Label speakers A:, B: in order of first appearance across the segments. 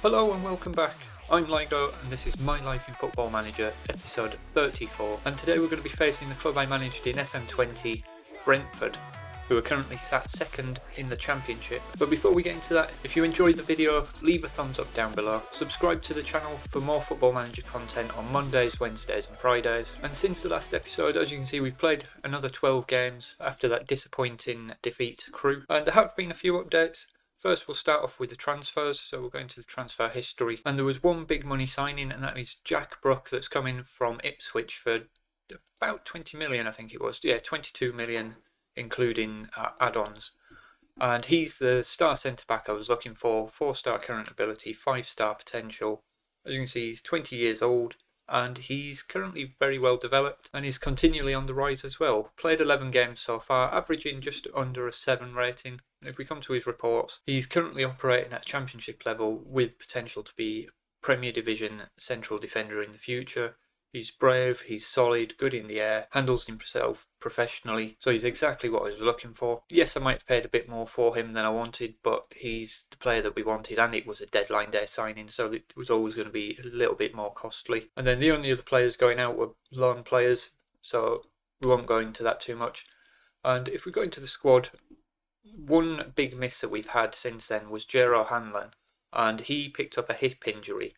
A: Hello and welcome back. I'm Lygo and this is My Life in Football Manager episode 34, and today we're going to be facing the club I managed in FM20, Brentford, who are currently sat second in the championship. But before we get into that, if you enjoyed the video, leave a thumbs up down below, subscribe to the channel for more Football Manager content on Mondays, Wednesdays and Fridays. And since the last episode, as you can see, we've played another 12 games after that disappointing defeat to Crewe, and there have been a few updates. First, we'll start off with the transfers, so we'll go into the transfer history. And there was one big money signing, and that is Jack Brook, that's coming from Ipswich for about 20 million, I think it was. Yeah, 22 million, including add-ons. And he's the star centre-back I was looking for. 4-star current ability, 5-star potential. As you can see, he's 20 years old, and he's currently very well developed, and he's continually on the rise as well. Played 11 games so far, averaging just under a 7 rating. If we come to his reports, he's currently operating at championship level with potential to be Premier Division central defender in the future. He's brave, he's solid, good in the air, handles himself professionally, so he's exactly what I was looking for. Yes, I might have paid a bit more for him than I wanted, but he's the player that we wanted, and it was a deadline day signing, so it was always going to be a little bit more costly. And then the only other players going out were loan players, so we won't go into that too much. And if we go into the squad, one big miss that we've had since then was Jero Hanlon, and he picked up a hip injury,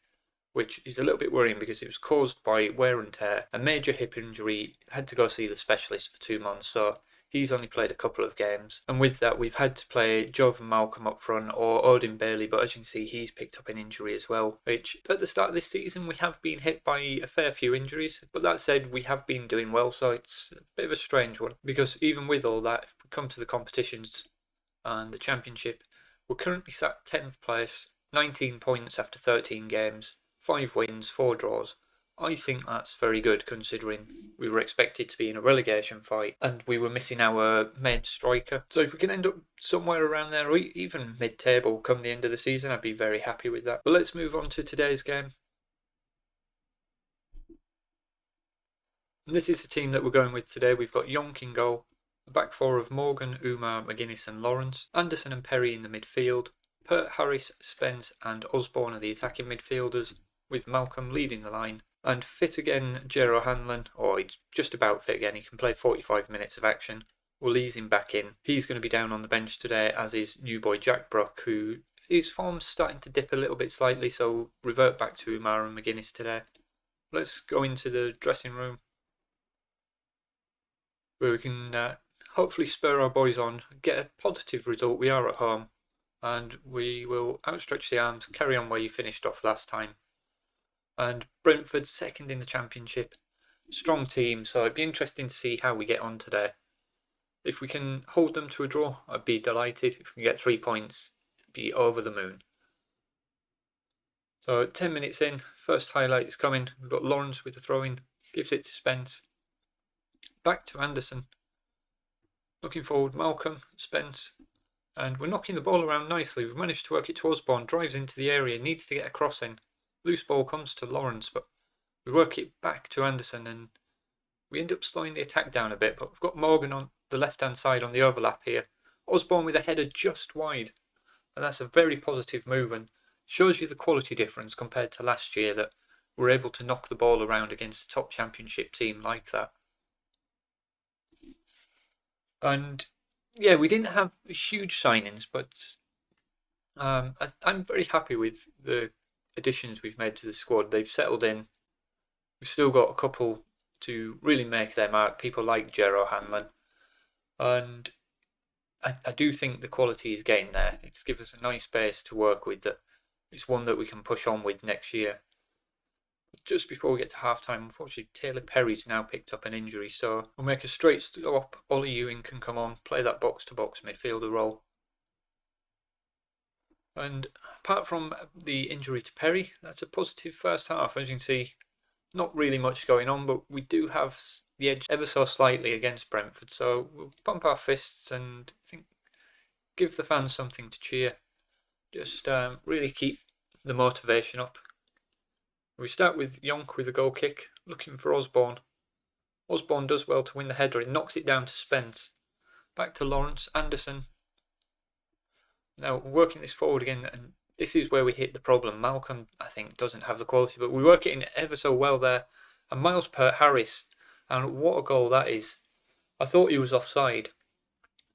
A: which is a little bit worrying because it was caused by wear and tear. A major hip injury, had to go see the specialist for 2 months, so he's only played a couple of games. And with that, we've had to play Jovan Malcolm up front or Odin Bailey, but as you can see, he's picked up an injury as well, which at the start of this season, we have been hit by a fair few injuries. But that said, we have been doing well, so it's a bit of a strange one, because even with all that, if we come to the competitions and the championship, we're currently sat 10th place, 19 points after 13 games, 5 wins, 4 draws. I think that's very good considering we were expected to be in a relegation fight and we were missing our main striker. So if we can end up somewhere around there or even mid-table come the end of the season, I'd be very happy with that. But let's move on to today's game. And this is the team that we're going with today. We've got Yonk in goal, a back four of Morgan, Umar, McGuinness and Lawrence, Anderson and Perry in the midfield, Pert, Harris, Spence and Osborne are the attacking midfielders, with Malcolm leading the line. And fit again, Jero Hanlon, or he's just about fit again, he can play 45 minutes of action. We'll ease him back in. He's going to be down on the bench today, as is new boy Jack Brook, who his form's starting to dip a little bit slightly, so revert back to Umar and McGuinness today. Let's go into the dressing room, where we can hopefully spur our boys on, get a positive result. We are at home, and we will outstretch the arms, carry on where you finished off last time. And Brentford second in the championship, strong team, so it'd be interesting to see how we get on today. If we can hold them to a draw, I'd be delighted. If we can get 3 points, it'd be over the moon. So 10 minutes in, first highlight is coming. We've got Lawrence with the throw-in, gives it to Spence. Back to Anderson. Looking forward, Malcolm, Spence. And we're knocking the ball around nicely. We've managed to work it to Osborne, drives into the area, needs to get a cross in. Loose ball comes to Lawrence, but we work it back to Anderson and we end up slowing the attack down a bit. But we've got Morgan on the left-hand side on the overlap here. Osborne with a header just wide. And that's a very positive move and shows you the quality difference compared to last year, that we're able to knock the ball around against a top championship team like that. And yeah, we didn't have huge signings, but I'm very happy with the additions we've made to the squad. They've settled in. We've still got a couple to really make their mark, people like Jero Hanlon, and I do think the quality is getting there. It's given us a nice base to work with, that it's one that we can push on with next year. Just before we get to half-time, unfortunately Taylor Perry's now picked up an injury, so we'll make a straight stop. Ollie Ewing can come on, play that box-to-box midfielder role. And apart from the injury to Perry, that's a positive first half. As you can see, not really much going on, but we do have the edge ever so slightly against Brentford. So we'll pump our fists and I think give the fans something to cheer. Just really keep the motivation up. We start with Yonk with a goal kick, looking for Osborne. Osborne does well to win the header and knocks it down to Spence. Back to Lawrence, Anderson. Now working this forward again, and this is where we hit the problem. Malcolm, I think, doesn't have the quality, but we work it in ever so well there. And Miles Peart-Harris, and what a goal that is. I thought he was offside,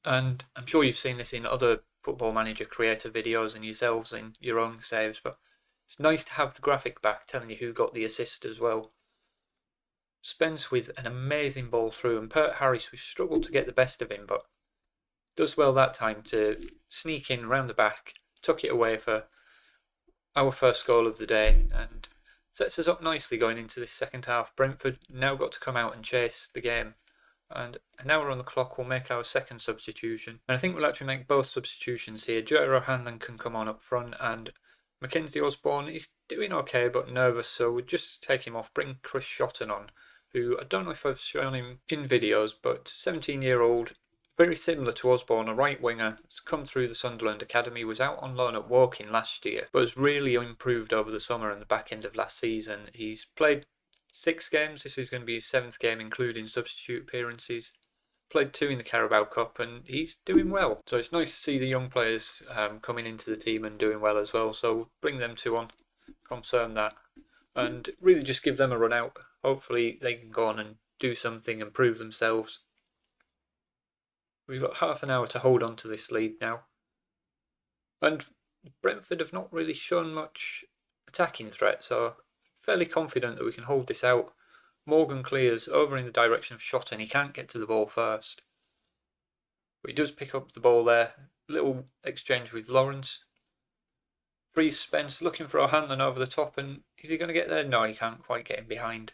A: and I'm sure you've seen this in other Football Manager creator videos and yourselves in your own saves, but it's nice to have the graphic back telling you who got the assist as well. Spence with an amazing ball through, and Peart-Harris, we struggled to get the best of him, but does well that time to sneak in round the back, tuck it away for our first goal of the day, and sets us up nicely going into this second half. Brentford now got to come out and chase the game, and an hour on the clock will make our second substitution. And I think we'll actually make both substitutions here. Jota O'Hanlon can come on up front, and Mackenzie Osborne is doing okay but nervous, so we'll just take him off, bring Chris Shotton on, who I don't know if I've shown him in videos, but 17-year-old, very similar to Osborne, a right winger, has come through the Sunderland academy, was out on loan at Woking last year, but has really improved over the summer and the back end of last season. He's played 6 games, this is going to be his 7th game including substitute appearances. Played 2 in the Carabao Cup, and he's doing well. So it's nice to see the young players coming into the team and doing well as well. So we'll bring them 2 on, confirm that, and really just give them a run out. Hopefully they can go on and do something and prove themselves. We've got half an hour to hold on to this lead now. And Brentford have not really shown much attacking threat, so fairly confident that we can hold this out. Morgan clears over in the direction of Shotton. He can't get to the ball first, but he does pick up the ball there. Little exchange with Lawrence. Frees Spence, looking for O'Hanlon over the top, and is he going to get there? No, he can't quite get him behind.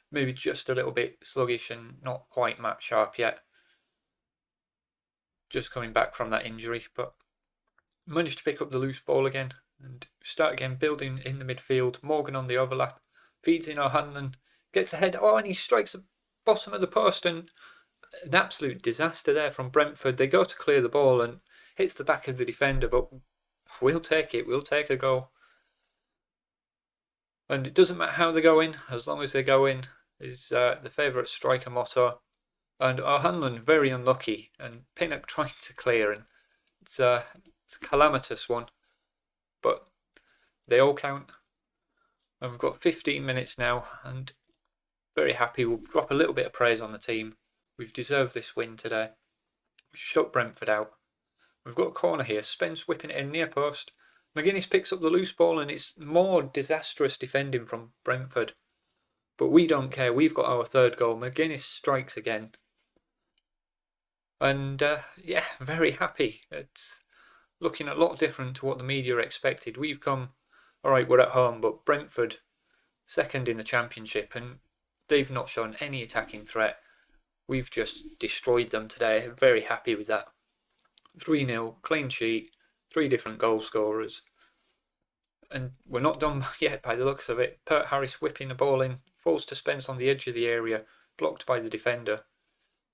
A: Maybe just a little bit sluggish and not quite match sharp yet. Just coming back from that injury, but managed to pick up the loose ball again and start again building in the midfield. Morgan on the overlap, feeds in O'Hanlon, gets ahead, and he strikes the bottom of the post, and an absolute disaster there from Brentford. They go to clear the ball and hits the back of the defender, but we'll take it, we'll take a goal. And it doesn't matter how they go in, as long as they go in is the favourite striker motto. And O'Hanlon very unlucky, and Pinnock trying to clear, and it's a calamitous one, but they all count. And we've got 15 minutes now, and very happy. We'll drop a little bit of praise on the team. We've deserved this win today. We've shut Brentford out. We've got a corner here. Spence whipping it in near post. McGuinness picks up the loose ball, and it's more disastrous defending from Brentford. But we don't care. We've got our 3rd goal. McGuinness strikes again. And yeah, very happy. It's looking a lot different to what the media expected. We've come, alright, we're at home, but Brentford 2nd in the Championship, and they've not shown any attacking threat. We've just destroyed them today. Very happy with that. 3-0, clean sheet, 3 different goal scorers. And we're not done yet by the looks of it. Peart-Harris whipping the ball in, falls to Spence on the edge of the area, blocked by the defender.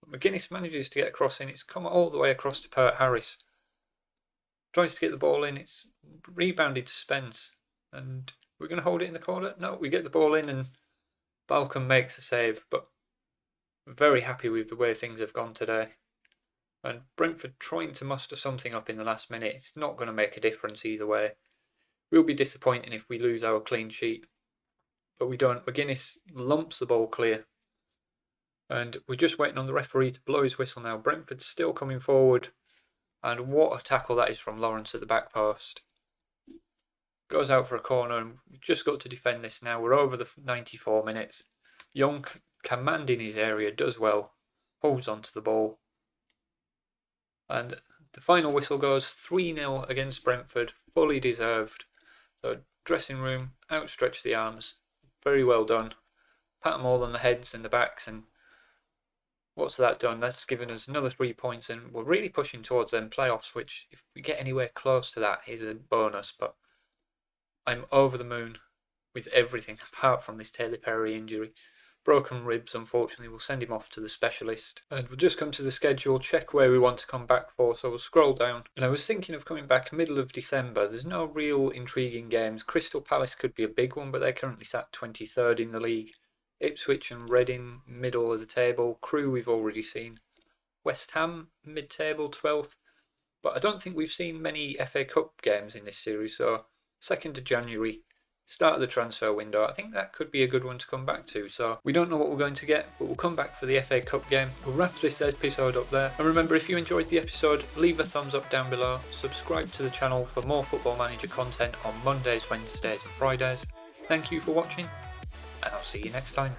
A: McGuinness manages to get across in. It's come all the way across to Peart-Harris. Tries to get the ball in. It's rebounded to Spence. And we're going to hold it in the corner. No, we get the ball in and Balcom makes a save. But we're very happy with the way things have gone today. And Brentford trying to muster something up in the last minute. It's not going to make a difference either way. We'll be disappointing if we lose our clean sheet. But we don't. McGuinness lumps the ball clear. And we're just waiting on the referee to blow his whistle now. Brentford's still coming forward. And what a tackle that is from Lawrence at the back post. Goes out for a corner, and we've just got to defend this now. We're over the 94 minutes. Young, commanding his area, does well. Holds onto the ball. And the final whistle goes 3-0 against Brentford. Fully deserved. So dressing room, outstretch the arms. Very well done. Pat them all on the heads and the backs, and what's that done? That's given us another 3 points, and we're really pushing towards them playoffs, which if we get anywhere close to that is a bonus. But I'm over the moon with everything apart from this Taylor Perry injury. Broken ribs, unfortunately, will send him off to the specialist. And we'll just come to the schedule, check where we want to come back for, so we'll scroll down. And I was thinking of coming back middle of December. There's no real intriguing games. Crystal Palace could be a big one, but they're currently sat 23rd in the league. Ipswich and Reading, middle of the table. Crewe we've already seen. West Ham, mid-table, 12th. But I don't think we've seen many FA Cup games in this series, so 2nd of January, start of the transfer window. I think that could be a good one to come back to. So we don't know what we're going to get, but we'll come back for the FA Cup game. We'll wrap this episode up there. And remember, if you enjoyed the episode, leave a thumbs up down below. Subscribe to the channel for more Football Manager content on Mondays, Wednesdays and Fridays. Thank you for watching, and I'll see you next time.